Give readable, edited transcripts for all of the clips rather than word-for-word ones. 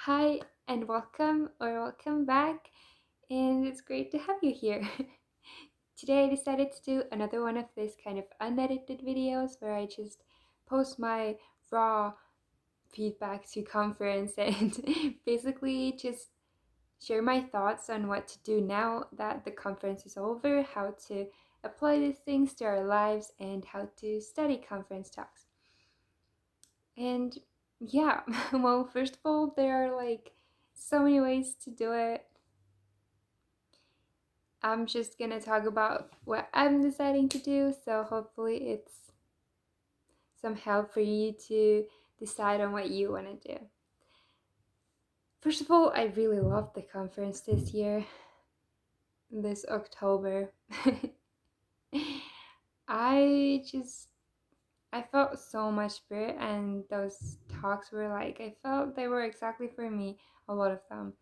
Hi and welcome back, and it's great to have you here. Today I decided to do another one of this kind of unedited videos where I just post my raw feedback to conference and basically just share my thoughts on what to do now that the conference is over, how to apply these things to our lives, and how to study conference talks. And yeah, well, first of all, there are so many ways to do it. I'm just gonna talk about what I'm deciding to do, so hopefully it's some help for you to decide on what you want to do. First of all, I really loved the conference this year, this October. I just I felt so much spirit, and those talks were I felt they were exactly for me, a lot of them.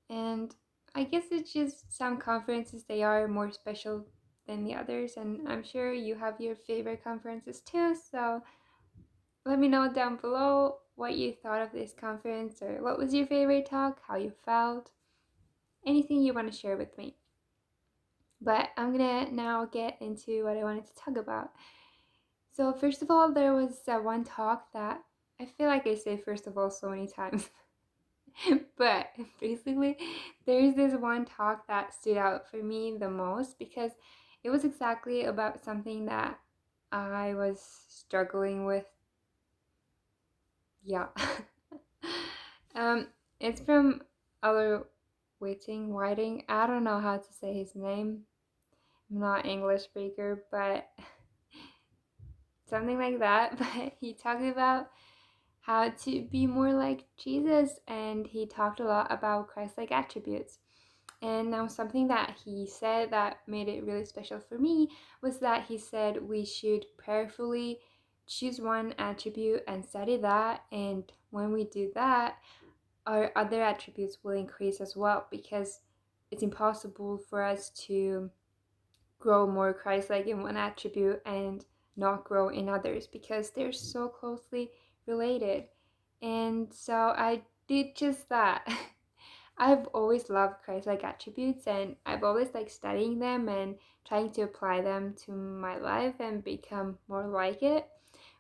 And I guess it's just some conferences, they are more special than the others, and I'm sure you have your favorite conferences too. So let me know down below what you thought of this conference, or what was your favorite talk, how you felt, anything you want to share with me. But I'm gonna now get into what I wanted to talk about. So first of all, there was one talk that I feel like I say first of all so many times. But basically, there's this one talk that stood out for me the most because it was exactly about something that I was struggling with. Yeah. um, it's from Other Whiting. I don't know how to say his name. I'm not English speaker, but something like that. But he talked about how to be more like Jesus, and he talked a lot about Christ-like attributes. And now something that he said that made it really special for me was that he said we should prayerfully choose one attribute and study that, and when we do that, our other attributes will increase as well, because it's impossible for us to grow more Christ-like in one attribute and not grow in others, because they're so closely related. And so I did just that. I've always loved Christ-like attributes, and I've always liked studying them and trying to apply them to my life and become more like it.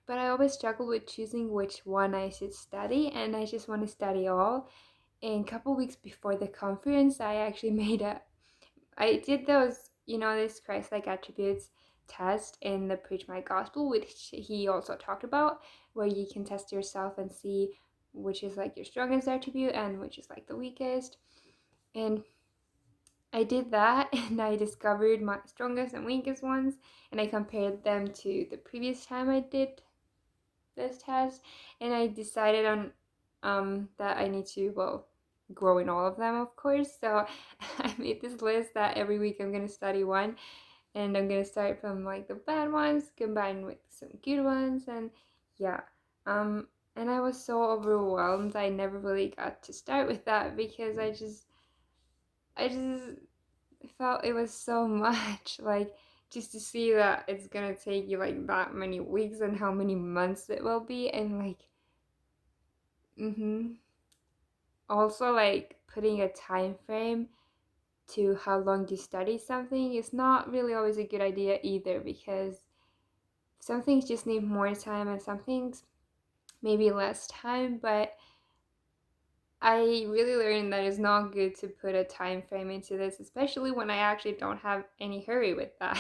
But I always struggle with choosing which one I should study, and I just want to study all. And a couple weeks before the conference, I did those, this Christ-like attributes test in the Preach My Gospel, which he also talked about, where you can test yourself and see which is like your strongest attribute and which is like the weakest. And I did that, and I discovered my strongest and weakest ones, and I compared them to the previous time I did this test, and I decided on that I need to, well, grow in all of them, of course. So I made this list that every week I'm gonna study one, and I'm gonna start from like the bad ones combined with some good ones. And yeah, and I was so overwhelmed. I never really got to start with that because I just felt it was so much, like, just to see that it's gonna take you like that many weeks and how many months it will be, and also like putting a time frame to how long you study something is not really always a good idea either, because some things just need more time and some things maybe less time. But I really learned that it's not good to put a time frame into this, especially when I actually don't have any hurry with that.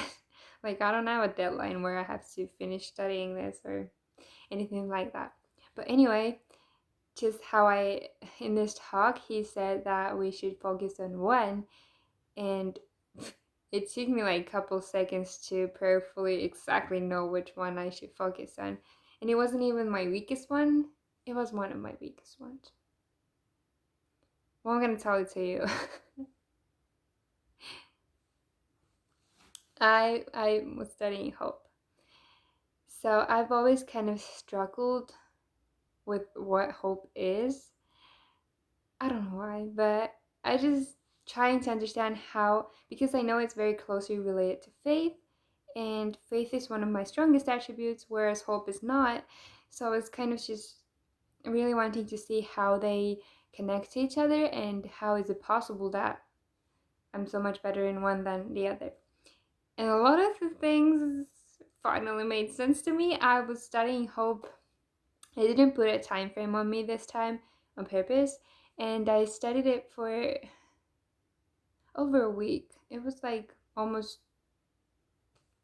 Like, I don't have a deadline where I have to finish studying this or anything like that. But anyway, just how in this talk, he said that we should focus on one, and it took me like a couple seconds to prayerfully exactly know which one I should focus on. And it wasn't even my weakest one, it was one of my weakest ones. Well, I'm gonna tell it to you. I was studying hope. So I've always kind of struggled with what hope is. I don't know why, but I just trying to understand how, because I know it's very closely related to faith, and faith is one of my strongest attributes, whereas hope is not. So it's kind of just really wanting to see how they connect to each other and how is it possible that I'm so much better in one than the other. And a lot of the things finally made sense to me. I was studying hope. I didn't put a time frame on me this time on purpose, and I studied it for over a week. It was like almost,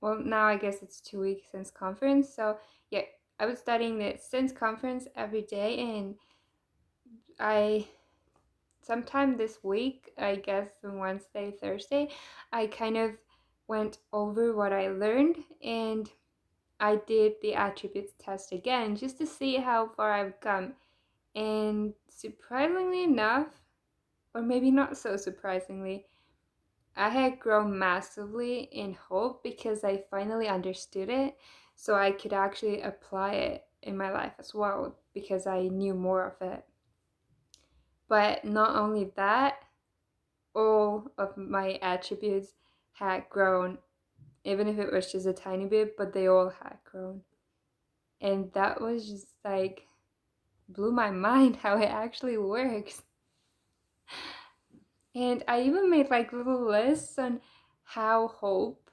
well, now I guess it's 2 weeks since conference. So yeah, I was studying it since conference every day, and I sometime this week, I guess on Wednesday, Thursday, I kind of went over what I learned, and I did the attributes test again just to see how far I've come. And surprisingly enough, or maybe not so surprisingly, I had grown massively in hope because I finally understood it, so I could actually apply it in my life as well because I knew more of it. But not only that, all of my attributes had grown, even if it was just a tiny bit, but they all had grown. And that was just like blew my mind how it actually works. And I even made like little lists on how hope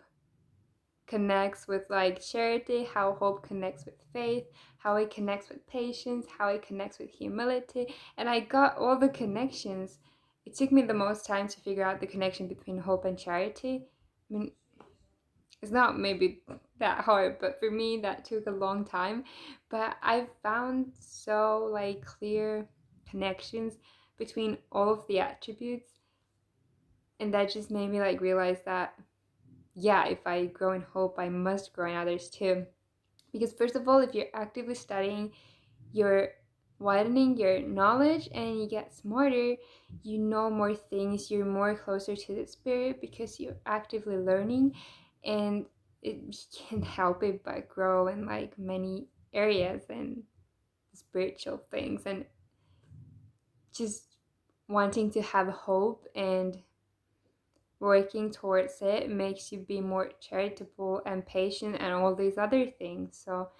connects with like charity, how hope connects with faith, how it connects with patience, how it connects with humility. And I got all the connections. It took me the most time to figure out the connection between hope and charity. I mean, it's not maybe that hard, but for me that took a long time. But I found so like clear connections between all of the attributes, and that just made me like realize that yeah, if I grow in hope, I must grow in others too. Because first of all, if you're actively studying, you're widening your knowledge and you get smarter, you know more things, you're more closer to the spirit because you're actively learning, and it can't help it but grow in like many areas and spiritual things, and just wanting to have hope and working towards it makes you be more charitable and patient and all these other things. So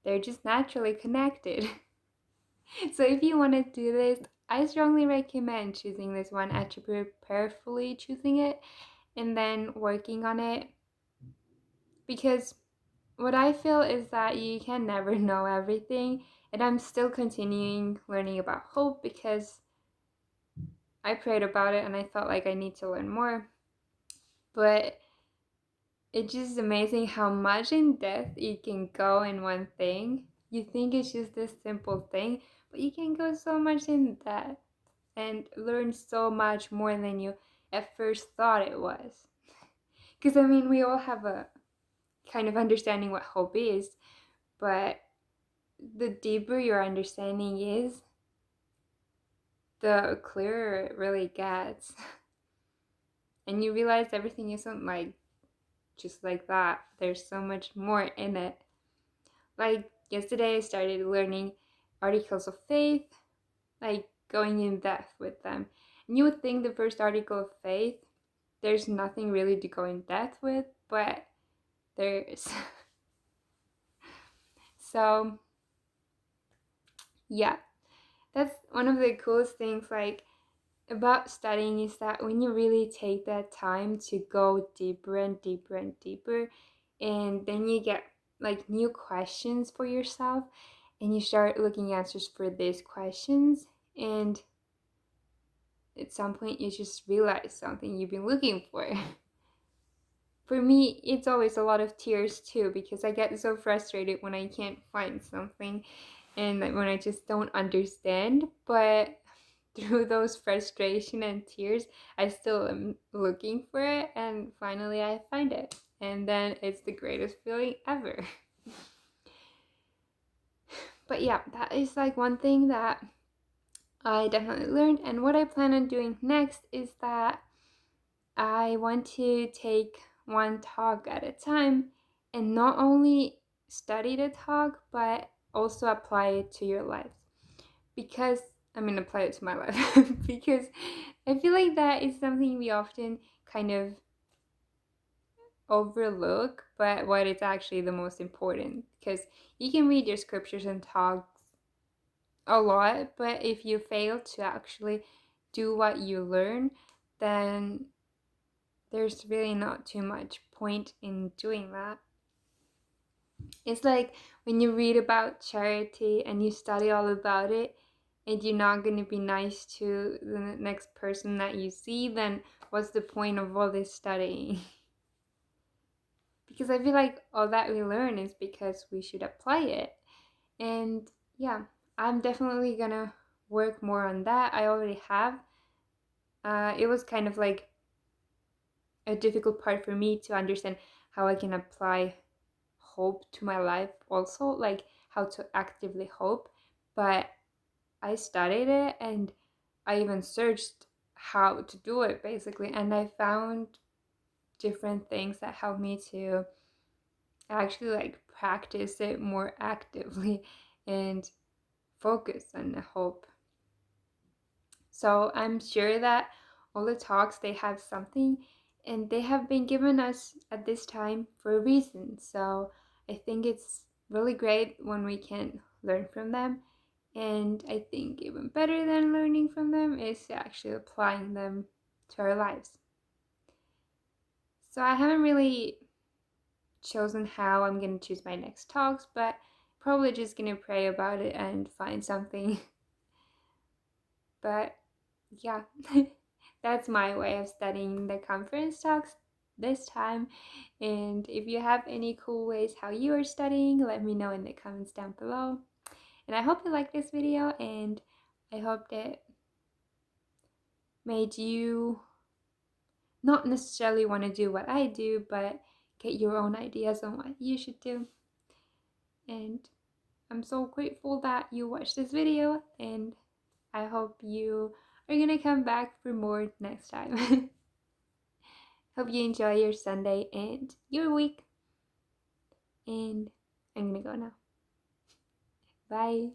they're just naturally connected. So if you want to do this, I strongly recommend choosing this one attribute, prayerfully choosing it, and then working on it. Because what I feel is that you can never know everything, and I'm still continuing learning about hope because I prayed about it and I felt like I need to learn more. But it's just amazing how much in depth you can go in one thing. You think it's just this simple thing, but you can go so much in depth and learn so much more than you at first thought it was. Because I mean, we all have a kind of understanding what hope is, but the deeper your understanding is, the clearer it really gets. And you realize everything isn't like just like that. There's so much more in it. Like yesterday, I started learning articles of faith, like going in depth with them. And you would think the first article of faith, there's nothing really to go in depth with, but there is. So, yeah, that's one of the coolest things like about studying is that when you really take that time to go deeper and deeper and deeper, and then you get like new questions for yourself, and you start looking answers for these questions, and at some point you just realize something you've been looking for. For me, it's always a lot of tears too because I get so frustrated when I can't find something and when I just don't understand, but through those frustration and tears, I still am looking for it, and finally I find it, and then it's the greatest feeling ever. But yeah, that is like one thing that I definitely learned, and what I plan on doing next is that I want to take one talk at a time and not only study the talk but also apply it to your life. Because apply it to my life because I feel like that is something we often kind of overlook, but what is actually the most important. Because you can read your scriptures and talks a lot, but if you fail to actually do what you learn, then there's really not too much point in doing that. It's like when you read about charity and you study all about it, and you're not going to be nice to the next person that you see, then what's the point of all this studying? Because I feel like all that we learn is because we should apply it. And yeah, I'm definitely gonna work more on that. I already have. It was kind of like a difficult part for me to understand how I can apply hope to my life also, like how to actively hope. But I studied it and I even searched how to do it basically, and I found different things that helped me to actually like practice it more actively and focus on the hope. So I'm sure that all the talks, they have something, and they have been given us at this time for a reason. So I think it's really great when we can learn from them. And I think even better than learning from them is actually applying them to our lives. So I haven't really chosen how I'm going to choose my next talks, but probably just going to pray about it and find something. But yeah, that's my way of studying the conference talks this time. And if you have any cool ways how you are studying, let me know in the comments down below. And I hope you like this video, and I hope that made you not necessarily want to do what I do, but get your own ideas on what you should do. And I'm so grateful that you watched this video, and I hope you are gonna come back for more next time. Hope you enjoy your Sunday and your week. And I'm gonna go now. Bye.